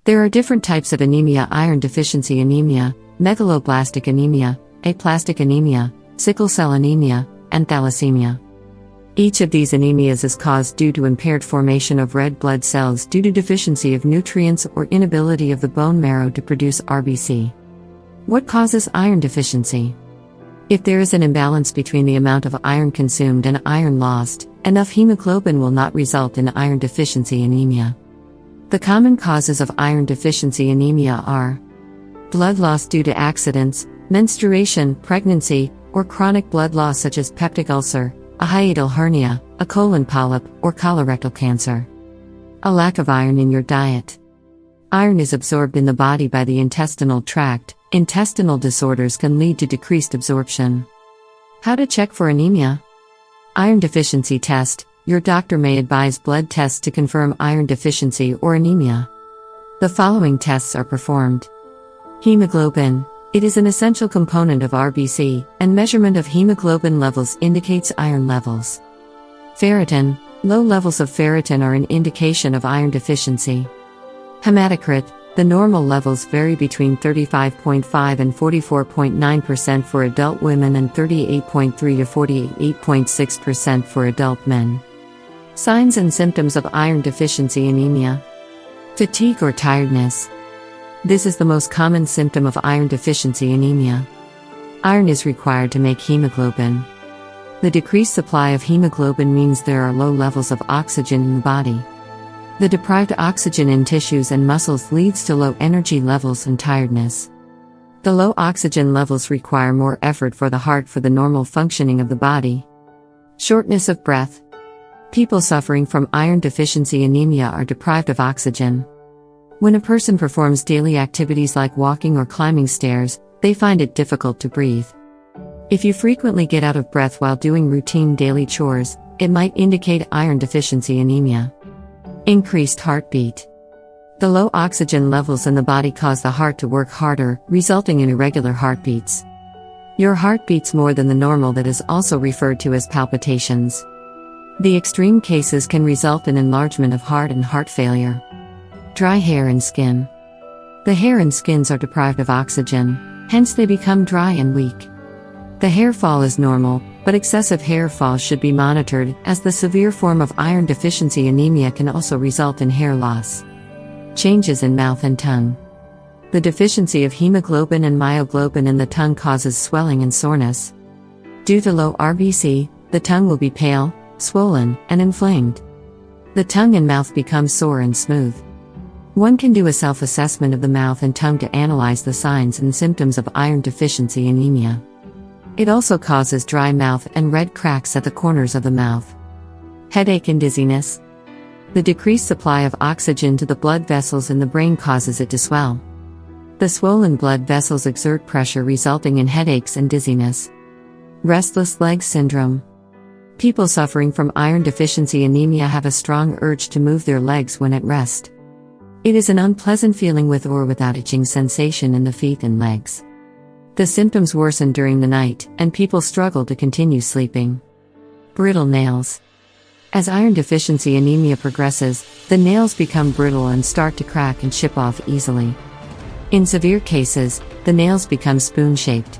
There are different types of anemia: iron deficiency anemia, megaloblastic anemia, aplastic anemia, sickle cell anemia, and thalassemia. Each of these anemias is caused due to impaired formation of red blood cells due to deficiency of nutrients or inability of the bone marrow to produce RBC. What causes iron deficiency? If there is an imbalance between the amount of iron consumed and iron lost, enough hemoglobin will not result in iron deficiency anemia. The common causes of iron deficiency anemia are blood loss due to accidents, menstruation, pregnancy, or chronic blood loss such as peptic ulcer, a hiatal hernia, a colon polyp, or colorectal cancer. A lack of iron in your diet. Iron is absorbed in the body by the intestinal tract. Intestinal disorders can lead to decreased absorption. How to check for anemia? Iron deficiency test. Your doctor may advise blood tests to confirm iron deficiency or anemia. The following tests are performed. Hemoglobin. It is an essential component of RBC, and measurement of hemoglobin levels indicates iron levels. Ferritin. Low levels of ferritin are an indication of iron deficiency. Hematocrit. The normal levels vary between 35.5 and 44.9% for adult women and 38.3 to 48.6% for adult men. Signs and symptoms of iron deficiency anemia. Fatigue or tiredness. This is the most common symptom of iron deficiency anemia. Iron is required to make hemoglobin. The decreased supply of hemoglobin means there are low levels of oxygen in the body. The deprived oxygen in tissues and muscles leads to low energy levels and tiredness. The low oxygen levels require more effort for the heart for the normal functioning of the body. Shortness of breath. People suffering from iron deficiency anemia are deprived of oxygen. When a person performs daily activities like walking or climbing stairs, they find it difficult to breathe. If you frequently get out of breath while doing routine daily chores, it might indicate iron deficiency anemia. Increased heartbeat. The low oxygen levels in the body cause the heart to work harder, resulting in irregular heartbeats. Your heart beats more than the normal, that is also referred to as palpitations. The extreme cases can result in enlargement of heart and heart failure. Dry hair and skin. The hair and skins are deprived of oxygen, hence they become dry and weak. The hair fall is normal, but excessive hair fall should be monitored, as the severe form of iron deficiency anemia can also result in hair loss. Changes in mouth and tongue. The deficiency of hemoglobin and myoglobin in the tongue causes swelling and soreness. Due to low RBC, the tongue will be pale, swollen, and inflamed. The tongue and mouth become sore and smooth. One can do a self-assessment of the mouth and tongue to analyze the signs and symptoms of iron deficiency anemia. It also causes dry mouth and red cracks at the corners of the mouth. Headache and dizziness. The decreased supply of oxygen to the blood vessels in the brain causes it to swell. The swollen blood vessels exert pressure, resulting in headaches and dizziness. Restless leg syndrome. People suffering from iron deficiency anemia have a strong urge to move their legs when at rest. It is an unpleasant feeling with or without itching sensation in the feet and legs. The symptoms worsen during the night, and people struggle to continue sleeping. Brittle nails. As iron deficiency anemia progresses, the nails become brittle and start to crack and chip off easily. In severe cases, the nails become spoon-shaped.